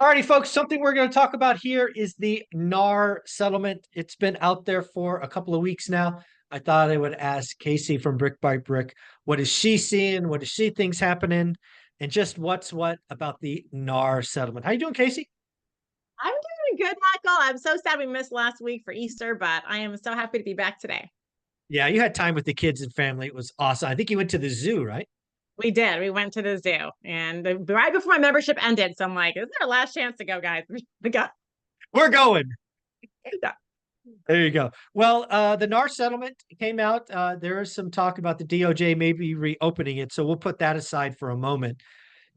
Alrighty, folks, something we're going to talk about here is the NAR settlement. It's been out there for a couple of weeks now. I thought I would ask Casey from Brick by Brick, what is she seeing? What does she think's happening? And just what's what about the NAR settlement. How you doing, Casey? I'm doing good, Michael. I'm so sad we missed last week for Easter, but I am so happy to be back today. Yeah, you had time with the kids and family. It was awesome. I think you went to the zoo, right? We did. We went to the zoo, and right before my membership ended, so I'm like, "This is our last chance to go, guys." We got We're going. yeah. There you go. Well, the NAR settlement came out. There is some talk about the DOJ maybe reopening it, so we'll put that aside for a moment.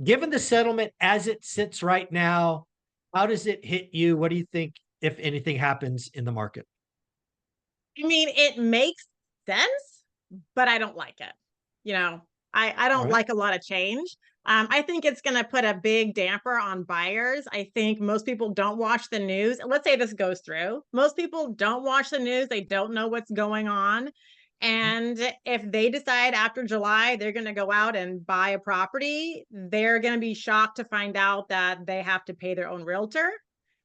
Given the settlement as it sits right now, how does it hit you? What do you think, if anything happens in the market? I mean, it makes sense, but I don't like it. You know, I All don't right. like a lot of change. I think it's going to put a big damper on buyers. I think most people don't watch the news. Let's say this goes through. Most people don't watch the news. They don't know what's going on. And if they decide after July they're going to go out and buy a property, they're going to be shocked to find out that they have to pay their own realtor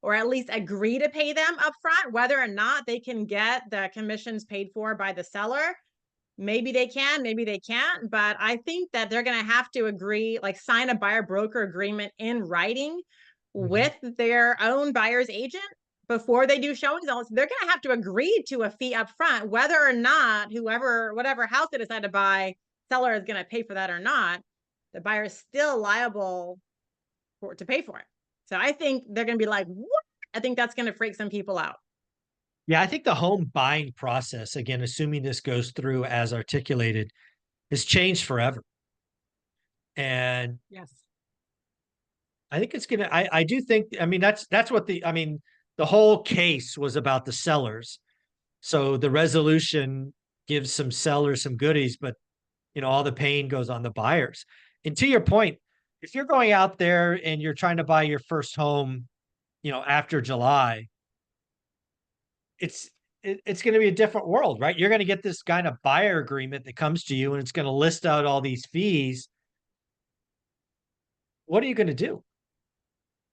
or at least agree to pay them up front, whether or not they can get the commissions paid for by the seller. Maybe they can, maybe they can't, but I think that they're going to have to agree, like sign a buyer broker agreement in writing Mhm. with their own buyer's agent before they do showings. They're going to have to agree to a fee up front, whether or not whatever house they decide to buy, seller is going to pay for that or not. The buyer is still liable to pay for it. So I think they're going to be like, what? I think that's going to freak some people out. Yeah, I think the home buying process, again, assuming this goes through as articulated, has changed forever. And Yes. I think it's gonna, I do think, I mean, that's what the whole case was about the sellers. So the resolution gives some sellers some goodies, but all the pain goes on the buyers. And to your point, if you're going out there and you're trying to buy your first home, after July, it's it's going to be a different world, right? You're going to get this kind of buyer agreement that comes to you and it's going to list out all these fees. What are you going to do?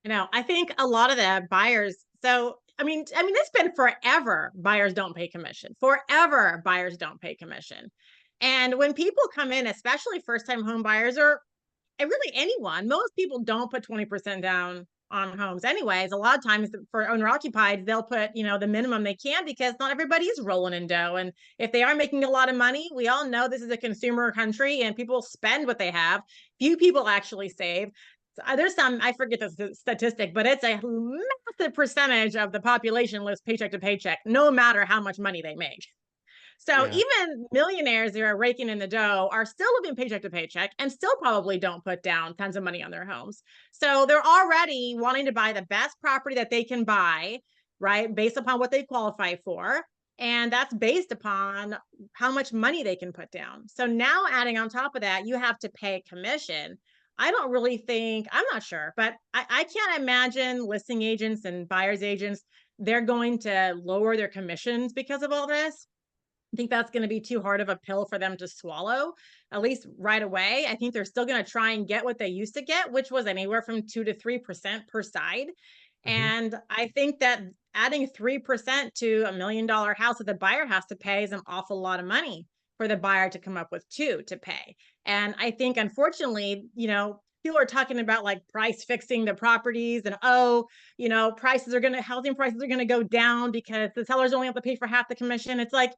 I think a lot of the buyers, so I mean, it's been forever buyers don't pay commission. Forever buyers don't pay commission. And when people come in, especially first-time home buyers or really anyone, most people don't put 20% down on homes anyways. A lot of times for owner occupied, they'll put, the minimum they can because not everybody is rolling in dough. And if they are making a lot of money, we all know this is a consumer country and people spend what they have. Few people actually save. There's some, I forget the statistic, but it's a massive percentage of the population lives paycheck to paycheck, no matter how much money they make. So Yeah. even millionaires that are raking in the dough are still living paycheck to paycheck and still probably don't put down tons of money on their homes. So they're already wanting to buy the best property that they can buy, right? Based upon what they qualify for. And that's based upon how much money they can put down. So now adding on top of that, you have to pay commission. I don't really think, I'm not sure, but I can't imagine listing agents and buyer's agents, they're going to lower their commissions because of all this. I think that's going to be too hard of a pill for them to swallow, at least right away. I think they're still going to try and get what they used to get, which was anywhere from 2 to 3% per side. Mhm. And I think that adding 3% to $1 million house that the buyer has to pay is an awful lot of money for the buyer to come up with two to pay. And I think, unfortunately, people are talking about like price fixing the properties and housing prices are going to go down because the sellers only have to pay for half the commission. It's like,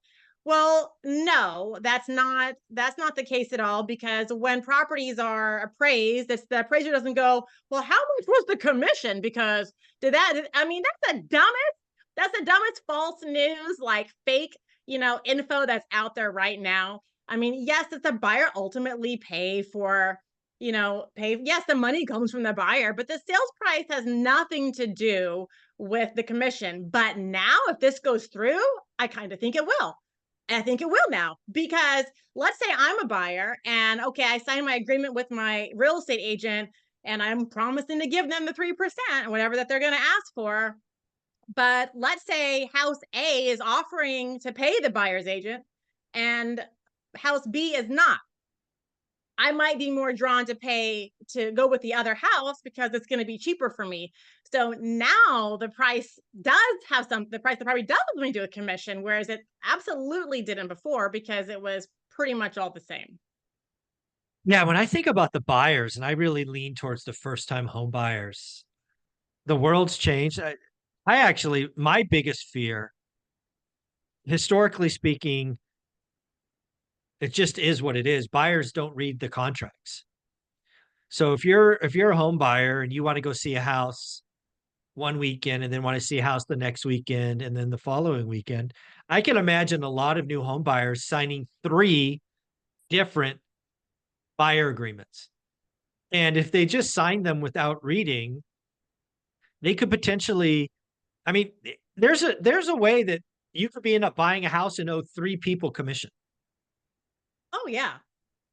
well, no, that's not the case at all because when properties are appraised, the appraiser doesn't go, well, how much was the commission? Because I mean, that's the dumbest false news, like fake, info that's out there right now. I mean, yes, it's the buyer ultimately yes, the money comes from the buyer, but the sales price has nothing to do with the commission. But now, if this goes through, I kind of think it will. I think it will now because let's say I'm a buyer and okay, I signed my agreement with my real estate agent and I'm promising to give them the 3% whatever that they're going to ask for. But let's say house A is offering to pay the buyer's agent and house B is not. I might be more drawn to go with the other house because it's going to be cheaper for me. So now the price does have the price of the property does have something to do with commission, whereas it absolutely didn't before because it was pretty much all the same. Yeah, when I think about the buyers, and I really lean towards the first time home buyers, the world's changed. I actually, my biggest fear, historically speaking, it just is what it is. Buyers don't read the contracts. So if you're a home buyer and you want to go see a house one weekend and then want to see a house the next weekend and then the following weekend, I can imagine a lot of new home buyers signing three different buyer agreements. And if they just sign them without reading, they could potentially, I mean, there's a way that you could be end up buying a house and owe three people commission. Oh yeah.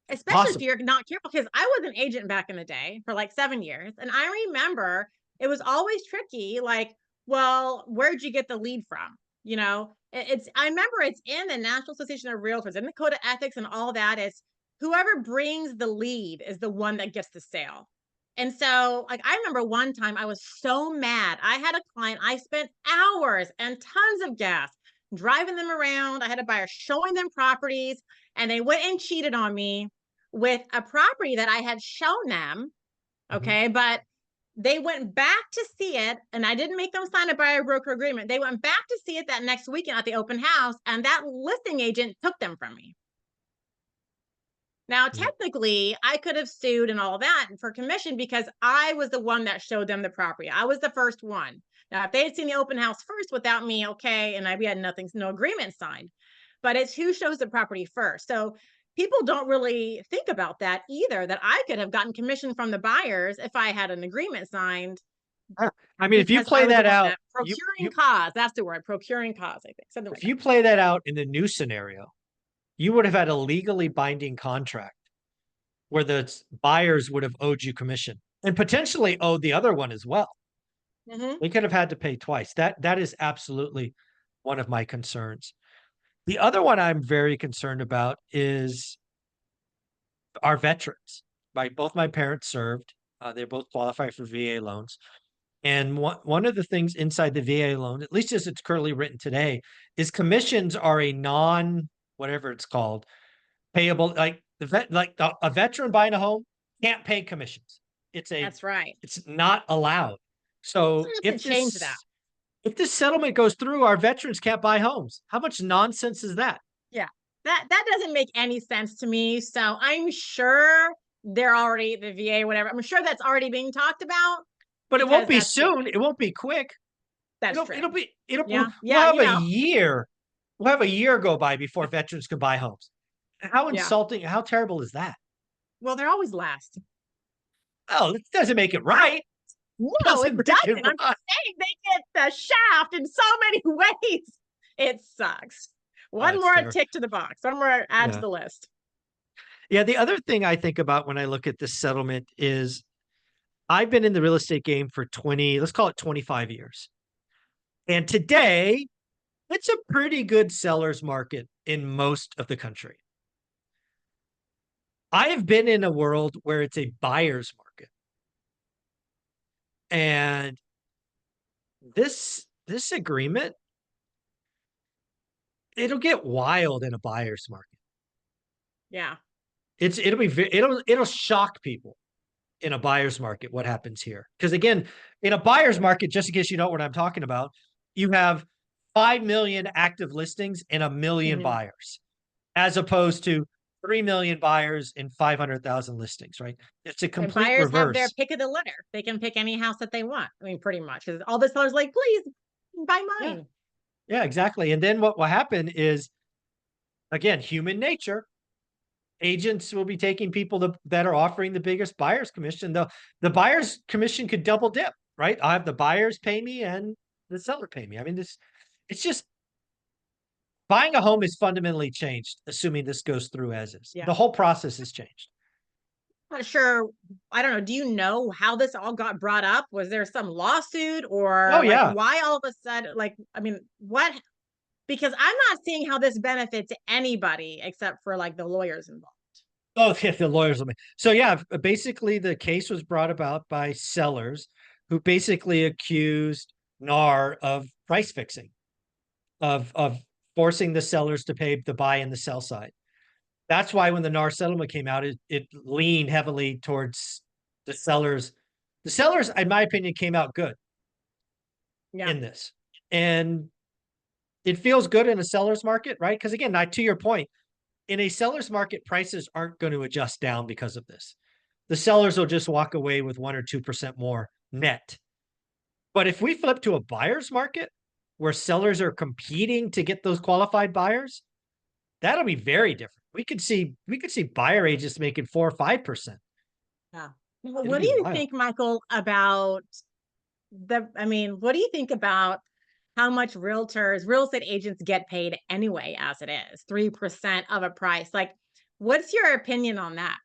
Especially if Possible. you're not careful, because I was an agent back in the day for like 7 years. And I remember it was always tricky. Like, well, where'd you get the lead from? I remember it's in the National Association of Realtors, in the Code of Ethics and all that. Is whoever brings the lead is the one that gets the sale. And so, like, I remember one time I was so mad. I had a client, I spent hours and tons of gas driving them around. I had a buyer showing them properties, and they went and cheated on me with a property that I had shown them. Mhm. Okay. But they went back to see it, and I didn't make them sign a buyer broker agreement. They went back to see it that next weekend at the open house, and that listing agent took them from me. Now, Mm. technically, I could have sued and all that for commission because I was the one that showed them the property. I was the first one. Now, if they had seen the open house first without me, okay, and we had nothing, no agreement signed. But it's who shows the property first. So people don't really think about that either, that I could have gotten commission from the buyers if I had an agreement signed, Yeah. I mean, if you because play I was the that one out, that procuring cause, that's the word, procuring cause, I think, something like if that. you play that out in the new scenario, you would have had a legally binding contract where the buyers would have owed you commission and potentially owed the other one as well. Mhm. They could have had to pay twice. That is absolutely one of my concerns. The other one I'm very concerned about is our veterans. Right, both my parents served. They both qualify for VA loans. And one of the things inside the VA loan, at least as it's currently written today, is commissions are a non whatever it's called payable. Like a veteran buying a home can't pay commissions. It's a That's right. it's not allowed. So We'll have to change that. if this settlement goes through, our veterans can't buy homes. How much nonsense is that? Yeah. That doesn't make any sense to me. So I'm sure they're already the VA, whatever. I'm sure that's already being talked about But it won't because be that's just soon. It won't be quick. that's true. We'll Yeah. we'll Yeah. have a year. We'll have a year go by before veterans can buy homes. How Yeah. insulting, how terrible is that? Well, they're always last. Oh, it doesn't make it right. It No, doesn't it make it doesn't. I'm right. just saying they get the shaft in so many ways. It sucks. Oh, One it's more terrible. tick to the box. One more add to Yeah. the list. Yeah. The other thing I think about when I look at this settlement is I've been in the real estate game for 20, let's call it 25 years. And today, it's a pretty good seller's market in most of the country. I have been in a world where it's a buyer's market. And this agreement, it'll get wild in a buyer's market. Yeah. It'll shock people in a buyer's market what happens here. Because again, in a buyer's market, just in case you know what I'm talking about, you have 5 million active listings and a million Mhm. buyers, as opposed to 3 million buyers and 500,000 listings, right? It's a And complete buyers have their reverse. pick of the litter. They can pick any house that they want. I mean, pretty much, because all the sellers like, please buy Yeah, mine. yeah, exactly. And then what will happen is, again, human nature. Agents will be taking people that are offering the biggest buyer's commission. The buyer's commission could double dip, right? I have the buyers pay me and the seller pay me. I mean, it's just buying a home is fundamentally changed, assuming this goes through as is. Yeah. The whole process has changed. Not sure. I don't know. Do you know how this all got brought up? Was there some lawsuit, Oh or like yeah. why all of a sudden? Like, I mean, what? Because I'm not seeing how this benefits anybody except for like the lawyers involved. Oh, yeah, the lawyers will make. So yeah, basically the case was brought about by sellers who basically accused NAR of price fixing, of forcing the sellers to pay the buy and the sell side. That's why when the NAR settlement came out, it leaned heavily towards the sellers. The sellers, in my opinion, came out good Yeah. in this. And it feels good in a seller's market, right? Because again, to your point, in a seller's market, prices aren't going to adjust down because of this. The sellers will just walk away with 1 or 2% more net. But if we flip to a buyer's market where sellers are competing to get those qualified buyers, that'll be very different. We could see buyer agents making 4 or 5%. Yeah. Well, It'll what do be you wild. think, Michael, about what do you think about how much real estate agents get paid anyway, as it is 3% of a price? Like, what's your opinion on that?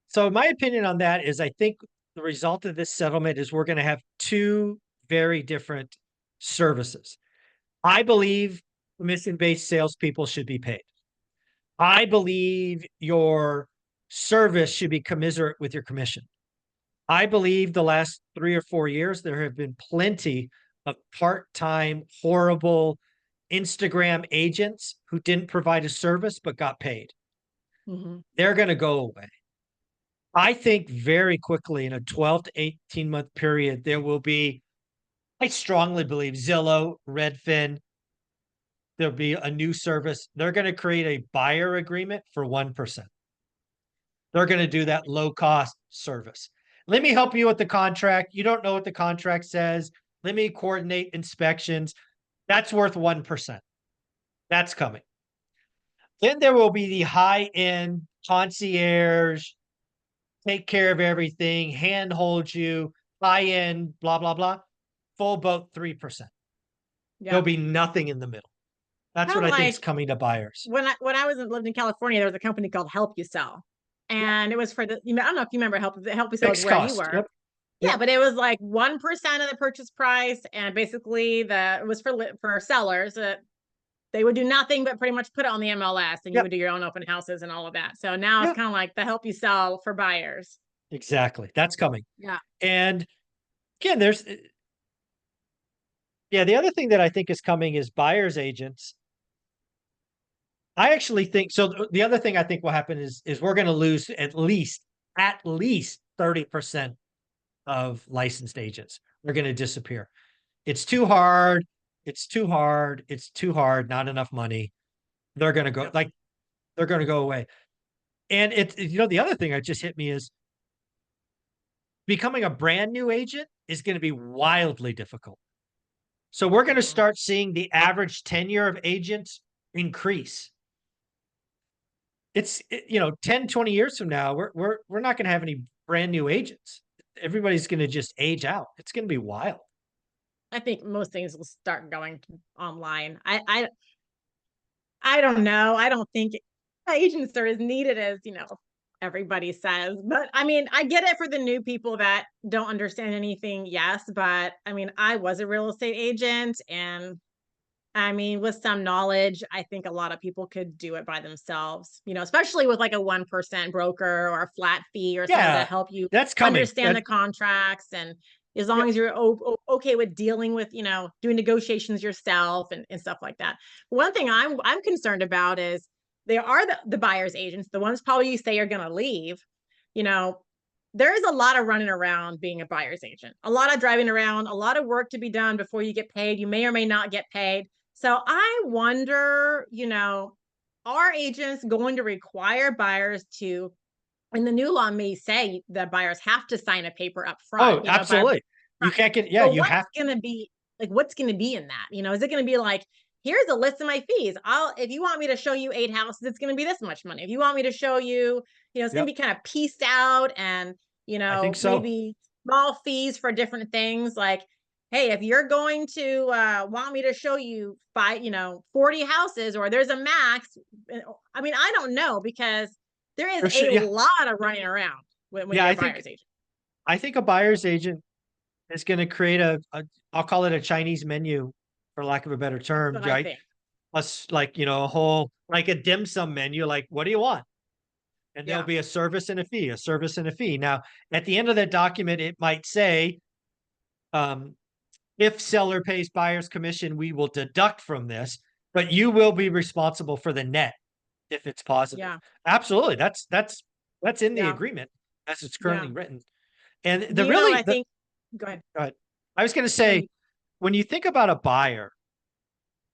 So my opinion on that is I think the result of this settlement is we're going to have two very different services. I believe commission-based salespeople should be paid. I believe your service should be commensurate with your commission. I believe the last 3 or 4 years, there have been plenty of part-time, horrible Instagram agents who didn't provide a service but got paid. Mhm. They're going to go away. I think very quickly in a 12 to 18 month period, there will be, I strongly believe Zillow, Redfin, there'll be a new service. They're going to create a buyer agreement for 1%. They're going to do that low cost service. Let me help you with the contract. You don't know what the contract says. Let me coordinate inspections. That's worth 1%. That's coming. Then there will be the high end concierge, take care of everything, handhold you, high end, blah, blah, blah. Full boat 3%. There'll Yeah. be nothing in the middle. That's Kind what of I think is like coming to buyers. when I lived in California, there was a company called Help You Sell. Yep. And it was for I don't know if you remember Help You Sell is Fixed where you cost. were. Yep. Yeah, Yep. but it was like 1% of the purchase price, and basically it was for sellers. They would do nothing but pretty much put it on the MLS, and you Yep. would do your own open houses and all of that. So now it's Yep. kind of like the Help You Sell for buyers. Exactly. That's coming. Yeah. And again, yeah, the other thing that I think is coming is buyer's agents. I actually think so. The other thing I think will happen is we're going to lose at least 30% of licensed agents. They're going to disappear. It's too hard. It's too hard. It's too hard. Not enough money. They're going to go Yep. like they're going to go away. And the other thing that just hit me is becoming a brand new agent is going to be wildly difficult. So we're going to Mhm. start seeing the average tenure of agents increase. It's 10, 20 years from now, we're not going to have any brand new agents. Everybody's going to just age out. It's going to be wild. I think most things will start going online. I don't know. I don't think agents are as needed as, everybody says. But I mean, I get it for the new people that don't understand anything. Yes. But I mean, I was a real estate agent, and I mean, with some knowledge, I think a lot of people could do it by themselves, especially with like a 1% broker or a flat fee or someone to Yeah, help you that's coming. understand the contracts. And as long Yep. as you're okay with dealing with, doing negotiations yourself and stuff like that. One thing I'm concerned about is they are the buyer's agents, the ones probably you say are going to leave, you know, there is a lot of running around being a buyer's agent, a lot of driving around, a lot of work to be done before you get paid. You may or may not get paid. So I wonder, are agents going to require buyers to, and the new law may say that buyers have to sign a paper up front, Oh, by absolutely. You front. can't get, yeah, But you what's have, going to be what's going to be in that? Is it going to be like, here's a list of my fees. If you want me to show you 8 houses, it's going to be this much money. If you want me to show you, it's going yep, to be kind of pieced out, and, I think so. maybe small fees for different things. Like, hey, if you're going to want me to show you 40 houses, or there's a max. I mean, I don't know, because there is For sure. a Yeah. lot of running around when Yeah. you're I a think, buyer's agent. I think a buyer's agent is going to create I'll call it a Chinese menu for lack of a better That's term, what I right? think. Us like, a whole, like a dim sum menu. Like, what do you want? And there'll Yeah. be a service and a fee, a service and a fee. Now, at the end of that document, it might say, um, if seller pays buyer's commission, we will deduct from this, but you will be responsible for the net if it's positive. Yeah. Absolutely. That's in the Yeah. agreement as it's Yeah. currently written. And Do the you know what really I think? Go ahead. go ahead. I was going to No, say, when you think about a buyer,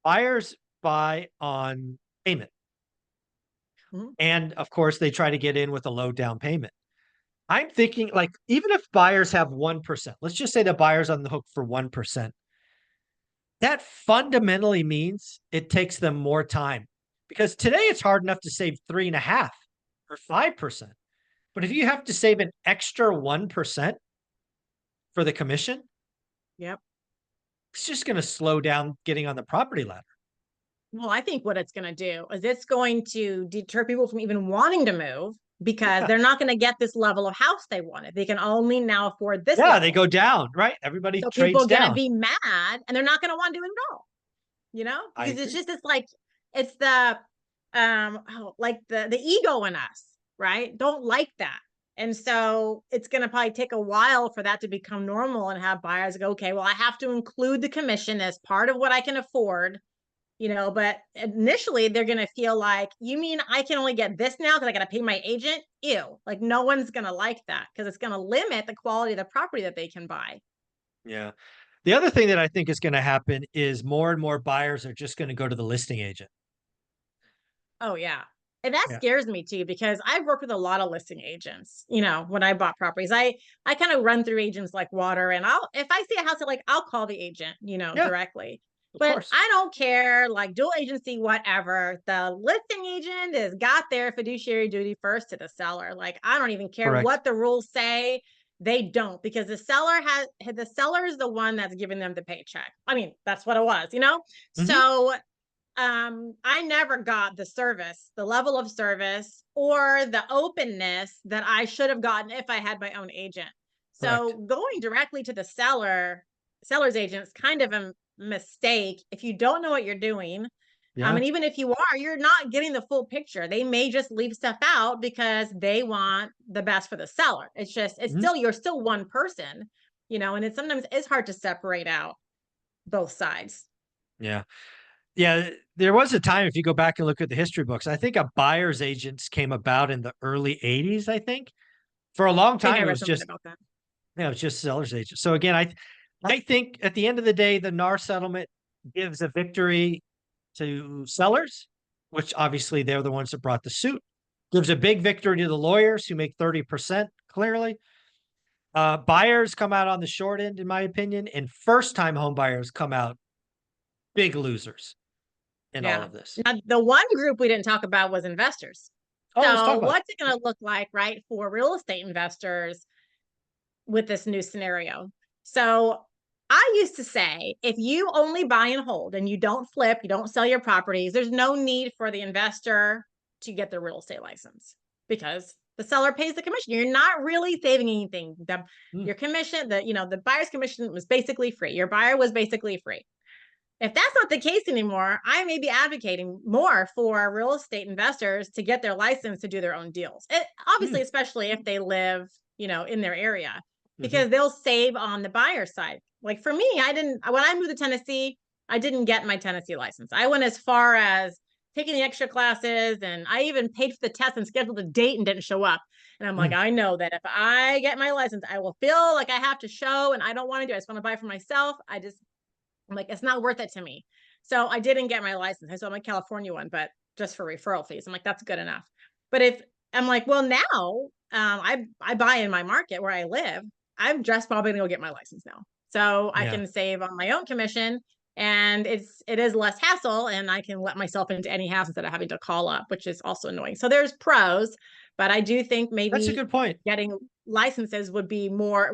buyers buy on payment. Mhm. And of course, they try to get in with a low down payment. I'm thinking, like, even if buyers have 1%, let's just say the buyer's on the hook for 1%. That fundamentally means it takes them more time, because today it's hard enough to save 3.5 or 5%. But if you have to save an extra 1% for the commission, Yep. it's just going to slow down getting on the property ladder. Well, I think what it's going to do is it's going to deter people from even wanting to move because Yeah. they're not going to get this level of house they wanted. They can only now afford this Yeah, they level. go down, right? Everybody So people trades are going to down. be mad and they're not going to want to do it at all, I because it's agree. just, it's like, it's the, like the ego in us, right? Don't like that. And so it's going to probably take a while for that to become normal and have buyers go, okay, well, I have to include the commission as part of what I can afford, but initially they're going to feel like, you mean I can only get this now because I got to pay my agent? Ew. Like, no one's going to like that because it's going to limit the quality of the property that they can buy. Yeah. The other thing that I think is going to happen is more and more buyers are just going to go to the listing agent. Oh, yeah. And that Yeah. scares me too, because I've worked with a lot of listing agents, when I bought properties. I kind of run through agents like water, and if I see a house, I'll call the agent, Yeah, directly. of But course. I don't care, like dual agency, whatever. The listing agent has got their fiduciary duty first to the seller. Like, I don't even care Correct. what the rules say. They don't, because the seller is the one that's giving them the paycheck. I mean, that's what it was. Hmm. So I never got the level of service or the openness that I should have gotten if I had my own agent. So Correct. going directly to the seller's agent is kind of a mistake if you don't know what you're doing. Yeah. And even if you are, you're not getting the full picture. They may just leave stuff out because they want the best for the seller. Mhm. You're still one person, and it sometimes is hard to separate out both sides. Yeah. Yeah. There was a time, if you go back and look at the history books, I think a buyer's agents came about in the early 80s, I think. For a long I think time, I it read was something just, about that. yeah, it was just seller's agent. So again, I think at the end of the day, the NAR settlement gives a victory to sellers, which obviously they're the ones that brought the suit. Gives a big victory to the lawyers who make 30% clearly. Buyers come out on the short end, in my opinion, and first time home buyers come out big losers in all Yeah. of this. Now, the one group we didn't talk about was investors. Oh, let's So, talk about what's it going to look like, right, for real estate investors with this new scenario? So, I used to say, if you only buy and hold and you don't flip, you don't sell your properties, there's no need for the investor to get the real estate license because the seller pays the commission. You're not really saving anything. it. Your commission, the buyer's commission was basically free. Your buyer was basically free. If that's not the case anymore, I may be advocating more for real estate investors to get their license to do their own deals. Mm, Obviously, especially if they live, in their area, mhm, because they'll save on the buyer side. Like for me, when I moved to Tennessee, I didn't get my Tennessee license. I went as far as taking the extra classes, and I even paid for the test and scheduled a date and didn't show up. And I'm like, mm. I know that if I get my license, I will feel like I have to show, and I don't want to do it. I just want to buy for myself. I'm like, it's not worth it to me. So I didn't get my license. I still have my California one, but just for referral fees. I'm like, that's good enough. But if I'm like, well, now I buy in my market where I live, I'm just probably gonna go get my license now. So I Yeah. can save on my own commission, and it is less hassle, and I can let myself into any house instead of having to call up, which is also annoying. So there's pros, but I do think That's a maybe good point. getting licenses will be more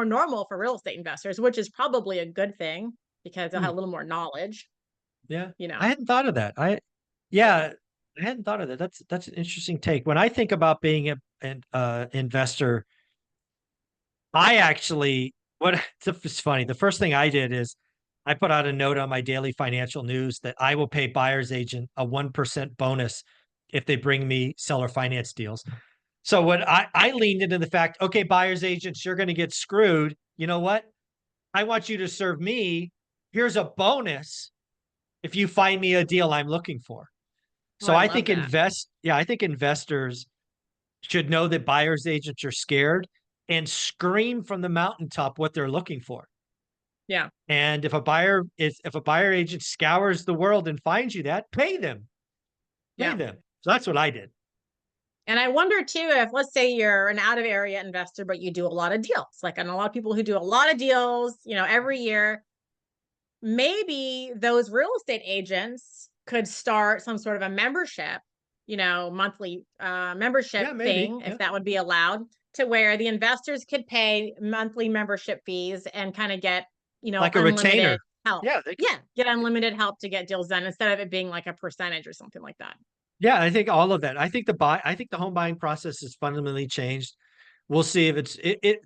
normal for real estate investors, which is probably a good thing because they'll have Mm, a little more knowledge, yeah. you know. I hadn't thought of that. Yeah, I hadn't thought of that. That's an interesting take. When I think about being an investor, I actually, it's funny. The first thing I did is I put out a note on my daily financial news that I will pay buyer's agent a 1% bonus if they bring me seller finance deals. So when I leaned into the fact, okay, buyer's agents, you're going to get screwed. You know what? I want you to serve me. Here's a bonus if you find me a deal I'm looking for. Oh, So I I love think that. I think investors should know that buyer's agents are scared and scream from the mountaintop what they're looking for. Yeah. And if a buyer agent scours the world and finds you that, pay them. Pay Yeah. them. So that's what I did. And I wonder too, if let's say you're an out of area investor, but you do a lot of deals. Like I know a lot of people who do a lot of deals, every year. Maybe those real estate agents could start some sort of a membership, monthly membership Yeah, maybe. thing, Yeah. if that would be allowed, to where the investors could pay monthly membership fees and kind of get, Like a unlimited retainer. help. Yeah, Yeah, get unlimited help to get deals done instead of it being like a percentage or something like that. yeah, I think all of that. I think the home buying process has fundamentally changed. We'll see if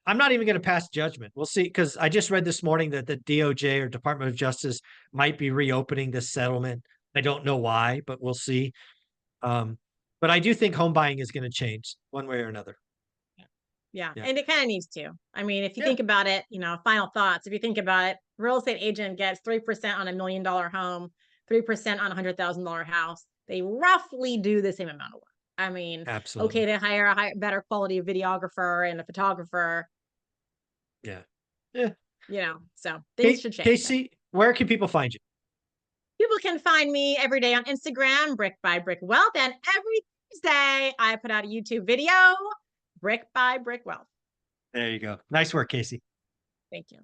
I'm not even going to pass judgment. We'll see, because I just read this morning that the DOJ or Department of Justice might be reopening this settlement. I don't know why, but we'll see. But I do think home buying is going to change one way or another. Yeah. Yeah. And it kind of needs to. I mean, if you Yeah. think about it, final thoughts. If you think about it, real estate agent gets 3% on $1 million home, 3% on $100,000 house. They roughly do the same amount of work. I mean, okay, Absolutely. they hire a better quality videographer and a photographer, Yeah. Yeah. so things should change there. Casey, where can people find you? People can find me every day on Instagram, Brick by Brick Wealth. And every Tuesday, I put out a YouTube video, Brick by Brick Wealth. There you go. Nice work, Casey. Thank you.